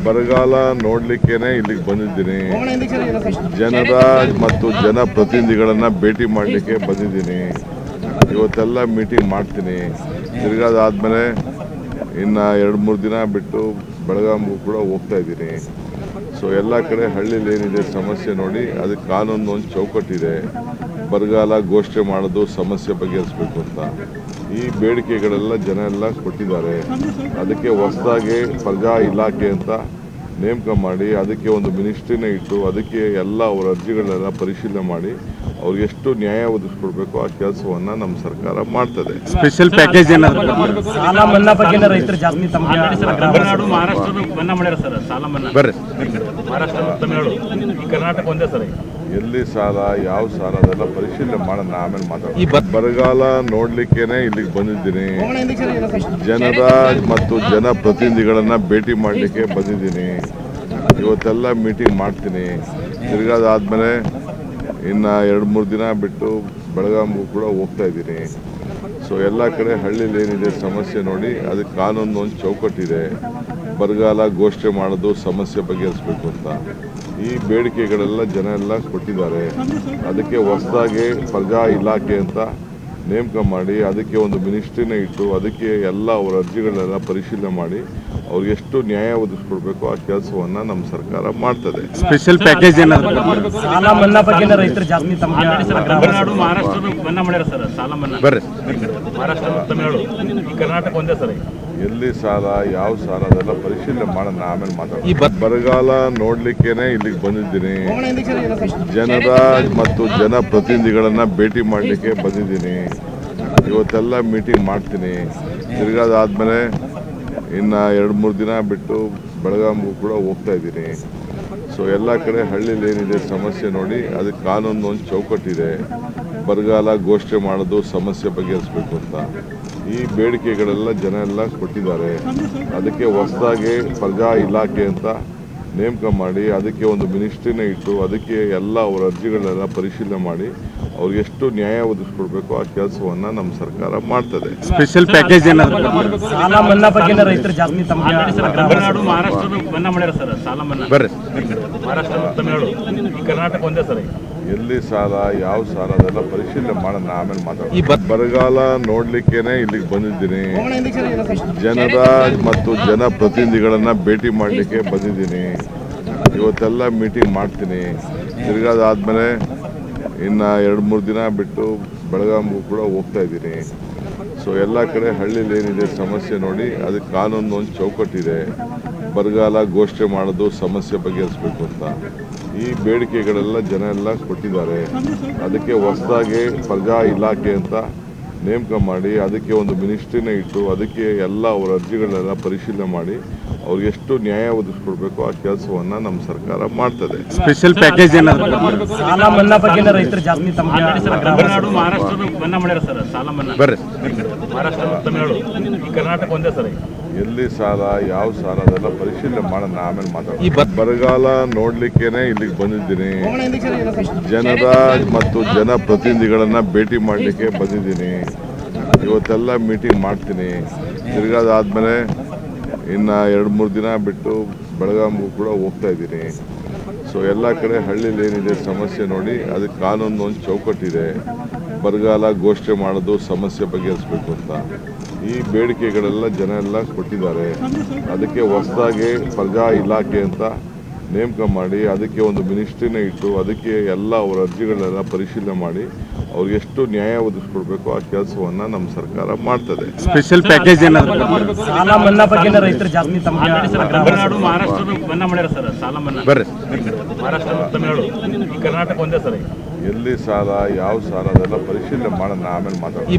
ಬರಗಾಲ ನೋಡ್ಲಿಕ್ಕೇನೆ ಇಲ್ಲಿಗೆ ಬಂದಿದ್ದೀನಿ. ಜನರ ಮತ್ತು ಜನಪ್ರತಿನಿಧಿಗಳನ್ನ ಭೇಟಿ ಮಾಡಲಿಕ್ಕೆ ಬಂದಿದ್ದೀನಿ. ಇವತ್ತೆಲ್ಲ ಮೀಟಿಂಗ್ ಮಾಡ್ತೀನಿ. ತಿರ್ಗಾದಾದ್ಮೇಲೆ ಇನ್ನು 2-3 ದಿನ ಬಿಟ್ಟು ಬೆಳಗಾವಿಗೂ ಕೂಡ ಹೋಗ್ತಾ ಇದ್ದೀನಿ. ಸೊ ಎಲ್ಲ ಕಡೆ ಹಳ್ಳಿಲಿ ಏನಿದೆ ಸಮಸ್ಯೆ ನೋಡಿ, ಅದಕ್ಕೆ ಕಾನೂನು ಒಂದು ಚೌಕಟ್ಟಿದೆ. ಬರಗಾಲ ಘೋಷಣೆ ಮಾಡೋದು ಸಮಸ್ಯೆ ಬಗೆಹರಿಸಬೇಕು ಅಂತ ಈ ಬೇಡಿಕೆಗಳೆಲ್ಲ ಜನ ಎಲ್ಲ ಕೊಟ್ಟಿದ್ದಾರೆ. ಅದಕ್ಕೆ ಹೊಸದಾಗಿ ಪ್ರಜಾ ಇಲಾಖೆ ಅಂತ ನೇಮಕ ಮಾಡಿ ಅದಕ್ಕೆ ಒಂದು ಮಿನಿಸ್ಟ್ರಿನ ಇಟ್ಟು ಅದಕ್ಕೆ ಎಲ್ಲ ಅವರ ಅರ್ಜಿಗಳನ್ನೆಲ್ಲ ಪರಿಶೀಲನೆ ಮಾಡಿ ಅವ್ರಿಗೆ ಎಷ್ಟು ನ್ಯಾಯ ಒದಗಿಸ್ಕೊಡ್ಬೇಕು ಆ ಕೆಲಸವನ್ನ ನಮ್ಮ ಸರ್ಕಾರ ಮಾಡ್ತದೆ. ಸ್ಪೆಷಲ್ ಪ್ಯಾಕೇಜ್ ಏನಾದ್ರು ಸಾಲ ಮನ್ನಾ ಬಗ್ಗೆ ರೈತರು ಜಾಸ್ತಿ ತಮಿಳುನಾಡು ಮಹಾರಾಷ್ಟ್ರದ ಮನ್ನಾ ಮಾಡ್ಯಾರ ಸರ್. ಸಾಲ ಮನ್ನಾ ಬರ್ರಿ ಮಹಾರಾಷ್ಟ್ರ ತಮಿಳುನಾಡು ಕರ್ನಾಟಕ ಒಂದೇ ಸರ್. ಎಲ್ಲಿ ಸಾಲ ಯಾವ ಸಾಲ ಅದೆಲ್ಲ ಪರಿಶೀಲನೆ ಮಾಡೋಣ, ಆಮೇಲೆ ಮಾತಾಡೋಣ. ಬರಗಾಲ ನೋಡ್ಲಿಕ್ಕೇನೆ ಇಲ್ಲಿಗೆ ಬಂದಿದ್ದೀನಿ. ಜನರ ಮತ್ತು ಜನಪ್ರತಿನಿಧಿಗಳನ್ನ ಭೇಟಿ ಮಾಡಲಿಕ್ಕೆ ಬಂದಿದ್ದೀನಿ. ಇವತ್ತೆಲ್ಲ ಮೀಟಿಂಗ್ ಮಾಡ್ತೀನಿ. ತಿರ್ಗಾದಾದ್ಮೇಲೆ ಇನ್ನು 2-3 ದಿನ ಬಿಟ್ಟು ಬೆಳಗಾವಿಗೂ ಕೂಡ ಹೋಗ್ತಾ ಇದ್ದೀನಿ. ಸೊ ಎಲ್ಲ ಕಡೆ ಹಳ್ಳಿಲಿ ಏನಿದೆ ಸಮಸ್ಯೆ ನೋಡಿ, ಅದಕ್ಕೆ ಕಾನೂನು ಒಂದು ಚೌಕಟ್ಟಿದೆ. ಬರಗಾಲ ಘೋಷಣೆ ಮಾಡೋದು ಸಮಸ್ಯೆ ಬಗೆಹರಿಸಬೇಕು ಅಂತ ಈ ಬೇಡಿಕೆಗಳೆಲ್ಲ ಜನ ಎಲ್ಲ ಕೊಟ್ಟಿದ್ದಾರೆ. ಅದಕ್ಕೆ ಹೊಸದಾಗಿ ಪ್ರಜಾ ಇಲಾಖೆ ಅಂತ ನೇಮಕ ಮಾಡಿ ಅದಕ್ಕೆ ಒಂದು ಮಿನಿಸ್ಟ್ರಿನ ಇಟ್ಟು ಅದಕ್ಕೆ ಎಲ್ಲ ಅವರ ಅರ್ಜಿಗಳನ್ನೆಲ್ಲ ಪರಿಶೀಲನೆ ಮಾಡಿ ಅವ್ರಿಗೆ ಎಷ್ಟು ನ್ಯಾಯ ಒದಗಿಸ್ಕೊಡ್ಬೇಕು ಆ ಕೆಲಸವನ್ನ ನಮ್ಮ ಸರ್ಕಾರ ಮಾಡ್ತದೆ. ಸ್ಪೆಷಲ್ ಪ್ಯಾಕೇಜ್ ಏನಾದ್ರು ಸಾಲ ಮನ್ನಾ ಬಗ್ಗೆ ರೈತರು ಜಾಸ್ತಿ ತಮಿಳುನಾಡು ಮಹಾರಾಷ್ಟ್ರದ ಮನ್ನಾ ಮಾಡ್ಯಾರ ಸರ್. ಸಾಲ ಮನ್ನಾ ಬರ್ರಿ ಮಹಾರಾಷ್ಟ್ರ ತಮಿಳುನಾಡು ಕರ್ನಾಟಕ ಒಂದೇ ಸರ್. ಎಲ್ಲಿ ಸಾಲ ಯಾವ ಸಾಲ ಅದೆಲ್ಲ ಪರಿಶೀಲನೆ ಮಾಡೋಣ, ಆಮೇಲೆ ಮಾತಾಡೋಣ. ಬರಗಾಲ ನೋಡ್ಲಿಕ್ಕೇನೆ ಇಲ್ಲಿಗೆ ಬಂದಿದ್ದೀನಿ. ಜನರ ಮತ್ತು ಜನಪ್ರತಿನಿಧಿಗಳನ್ನ ಭೇಟಿ ಮಾಡಲಿಕ್ಕೆ ಬಂದಿದ್ದೀನಿ. ಇವತ್ತೆಲ್ಲ ಮೀಟಿಂಗ್ ಮಾಡ್ತೀನಿ. ತಿರ್ಗಾದಾದ್ಮೇಲೆ ಇನ್ನು 2-3 ದಿನ ಬಿಟ್ಟು ಬೆಳಗಾವಿಗೂ ಕೂಡ ಹೋಗ್ತಾ ಇದ್ದೀನಿ. ಸೊ ಎಲ್ಲ ಕಡೆ ಹಳ್ಳಿಲಿ ಏನಿದೆ ಸಮಸ್ಯೆ ನೋಡಿ, ಅದಕ್ಕೆ ಕಾನೂನು ಒಂದು ಚೌಕಟ್ಟಿದೆ. ಬರಗಾಲ ಘೋಷಣೆ ಮಾಡೋದು ಸಮಸ್ಯೆ ಬಗೆಹರಿಸಬೇಕು ಅಂತ ಈ ಬೇಡಿಕೆಗಳೆಲ್ಲ ಜನ ಎಲ್ಲ ಕೊಟ್ಟಿದ್ದಾರೆ. ಅದಕ್ಕೆ ಹೊಸದಾಗಿ ಪ್ರಜಾ ಇಲಾಖೆ ಅಂತ ನೇಮಕ ಮಾಡಿ ಅದಕ್ಕೆ ಒಂದು ಮಿನಿಸ್ಟ್ರಿನ ಇಟ್ಟು ಅದಕ್ಕೆ ಎಲ್ಲ ಅವರ ಅರ್ಜಿಗಳನ್ನೆಲ್ಲ ಪರಿಶೀಲನೆ ಮಾಡಿ ಅವ್ರಿಗೆ ಎಷ್ಟು ನ್ಯಾಯ ಒದಗಿಸ್ಕೊಡ್ಬೇಕು ಆ ಕೆಲಸವನ್ನ ನಮ್ಮ ಸರ್ಕಾರ ಮಾಡ್ತದೆ. ಸ್ಪೆಷಲ್ ಪ್ಯಾಕೇಜ್ ಏನಾದ್ರು ಸಾಲ ಮನ್ನಾ ಬಗ್ಗೆ ರೈತರು ಜಾಸ್ತಿ ತಮಿಳುನಾಡು ಮಹಾರಾಷ್ಟ್ರದ ಮನ್ನಾ ಮಾಡ್ಯಾರ ಸರ್. ಸಾಲ ಮನ್ನಾ ಬರ್ರಿ ಮಹಾರಾಷ್ಟ್ರ ತಮಿಳುನಾಡು ಕರ್ನಾಟಕ ಒಂದೇ ಸರ್. ಎಲ್ಲಿ ಸಾಲ ಯಾವ ಸಾಲ ಅದೆಲ್ಲ ಪರಿಶೀಲನೆ ಮಾಡೋಣ, ಆಮೇಲೆ ಮಾತಾಡೋಣ. ಬರಗಾಲ ನೋಡ್ಲಿಕ್ಕೇನೆ ಇಲ್ಲಿಗೆ ಬಂದಿದ್ದೀನಿ. ಜನರ ಮತ್ತು ಜನಪ್ರತಿನಿಧಿಗಳನ್ನ ಭೇಟಿ ಮಾಡಲಿಕ್ಕೆ ಬಂದಿದ್ದೀನಿ. ಇವತ್ತೆಲ್ಲ ಮೀಟಿಂಗ್ ಮಾಡ್ತೀನಿ. ತಿರ್ಗಾದಾದ್ಮೇಲೆ ಇನ್ನು 2-3 ದಿನ ಬಿಟ್ಟು ಬೆಳಗಾವಿಗೂ ಕೂಡ ಹೋಗ್ತಾ ಇದ್ದೀನಿ. ಸೊ ಎಲ್ಲ ಕಡೆ ಹಳ್ಳಿಲಿ ಏನಿದೆ ಸಮಸ್ಯೆ ನೋಡಿ, ಅದಕ್ಕೆ ಕಾನೂನು ಒಂದು ಚೌಕಟ್ಟಿದೆ. ಬರಗಾಲ ಘೋಷಣೆ ಮಾಡೋದು ಸಮಸ್ಯೆ ಬಗೆಹರಿಸಬೇಕು ಅಂತ ಈ ಬೇಡಿಕೆಗಳೆಲ್ಲ ಜನ ಎಲ್ಲ ಕೊಟ್ಟಿದ್ದಾರೆ. ಅದಕ್ಕೆ ಹೊಸದಾಗಿ ಪ್ರಜಾ ಇಲಾಖೆ ಅಂತ ನೇಮಕ ಮಾಡಿ ಅದಕ್ಕೆ ಒಂದು ಮಿನಿಸ್ಟ್ರಿನ ಇಟ್ಟು ಅದಕ್ಕೆ ಎಲ್ಲ ಅವರ ಅರ್ಜಿಗಳನ್ನೆಲ್ಲ ಪರಿಶೀಲನೆ ಮಾಡಿ ಅವ್ರಿಗೆ ಎಷ್ಟು ನ್ಯಾಯ ಒದಗಿಸ್ಕೊಡ್ಬೇಕು ಆ ಕೆಲಸವನ್ನ ನಮ್ಮ ಸರ್ಕಾರ ಮಾಡ್ತದೆ. ಸ್ಪೆಷಲ್ ಪ್ಯಾಕೇಜ್ ಏನಾದ್ರು ಸಾಲ ಮನ್ನಾ ಬಗ್ಗೆ ರೈತರು ಜಾಸ್ತಿ ತಮಿಳುನಾಡು ಮಹಾರಾಷ್ಟ್ರದ ಮನ್ನಾ ಮಾಡ್ಯಾರ ಸರ್. ಸಾಲ ಮನ್ನಾ ಬರ್ರಿ ಮಹಾರಾಷ್ಟ್ರ ತಮಿಳುನಾಡು ಕರ್ನಾಟಕ ಒಂದೇ ಸರ್. ಎಲ್ಲಿ ಸಾಲ ಯಾವ ಸಾಲ ಅದೆಲ್ಲ ಪರಿಶೀಲನೆ ಮಾಡೋಣ, ಆಮೇಲೆ ಮಾತಾಡೋಣ. ಬರಗಾಲ ನೋಡ್ಲಿಕ್ಕೇನೆ ಇಲ್ಲಿಗೆ ಬಂದಿದ್ದೀನಿ. ಜನರ ಮತ್ತು ಜನಪ್ರತಿನಿಧಿಗಳನ್ನ ಭೇಟಿ ಮಾಡಲಿಕ್ಕೆ ಬಂದಿದ್ದೀನಿ. ಇವತ್ತೆಲ್ಲ ಮೀಟಿಂಗ್ ಮಾಡ್ತೀನಿ. ತಿರ್ಗಾದಾದ್ಮೇಲೆ ಇನ್ನು 2-3 ದಿನ ಬಿಟ್ಟು ಬೆಳಗಾವಿಗೂ ಕೂಡ ಹೋಗ್ತಾ ಇದ್ದೀನಿ. ಸೊ ಎಲ್ಲ ಕಡೆ ಹಳ್ಳಿಲಿ ಏನಿದೆ ಸಮಸ್ಯೆ ನೋಡಿ, ಅದಕ್ಕೆ ಕಾನೂನು ಒಂದು ಚೌಕಟ್ಟಿದೆ. ಬರಗಾಲ ಘೋಷಣೆ ಮಾಡೋದು ಸಮಸ್ಯೆ ಬಗೆಹರಿಸಬೇಕು ಅಂತ ಈ ಬೇಡಿಕೆಗಳೆಲ್ಲ ಜನ ಎಲ್ಲ ಕೊಟ್ಟಿದ್ದಾರೆ. ಅದಕ್ಕೆ ಹೊಸದಾಗಿ ಪ್ರಜಾ ಇಲಾಖೆ ಅಂತ ನೇಮಕ ಮಾಡಿ ಅದಕ್ಕೆ ಒಂದು ಮಿನಿಸ್ಟ್ರಿನ ಇಟ್ಟು ಅದಕ್ಕೆ ಎಲ್ಲ ಅವರ ಅರ್ಜಿಗಳನ್ನೆಲ್ಲ ಪರಿಶೀಲನೆ ಮಾಡಿ ಅವ್ರಿಗೆ ಎಷ್ಟು ನ್ಯಾಯ ಒದಗಿಸ್ಕೊಡ್ಬೇಕು ಆ ಕೆಲಸವನ್ನ ನಮ್ಮ ಸರ್ಕಾರ ಮಾಡ್ತದೆ. ಸ್ಪೆಷಲ್ ಪ್ಯಾಕೇಜ್ ಏನಾದ್ರು ಸಾಲ ಮನ್ನಾ ಬಗ್ಗೆ ರೈತರು ಜಾಸ್ತಿ ತಮಿಳುನಾಡು ಮಹಾರಾಷ್ಟ್ರದ ಮನ್ನಾ ಮಾಡ್ಯಾರ ಸರ್. ಸಾಲ ಮನ್ನಾ ಬರ್ರಿ ಮಹಾರಾಷ್ಟ್ರ ತಮಿಳುನಾಡು ಕರ್ನಾಟಕ ಒಂದೇ ಸರ್. ಎಲ್ಲಿ ಸಾಲ ಯಾವ ಸಾಲ ಅದೆಲ್ಲ ಪರಿಶೀಲನೆ ಮಾಡೋಣ, ಆಮೇಲೆ ಮಾತಾಡೋಣ.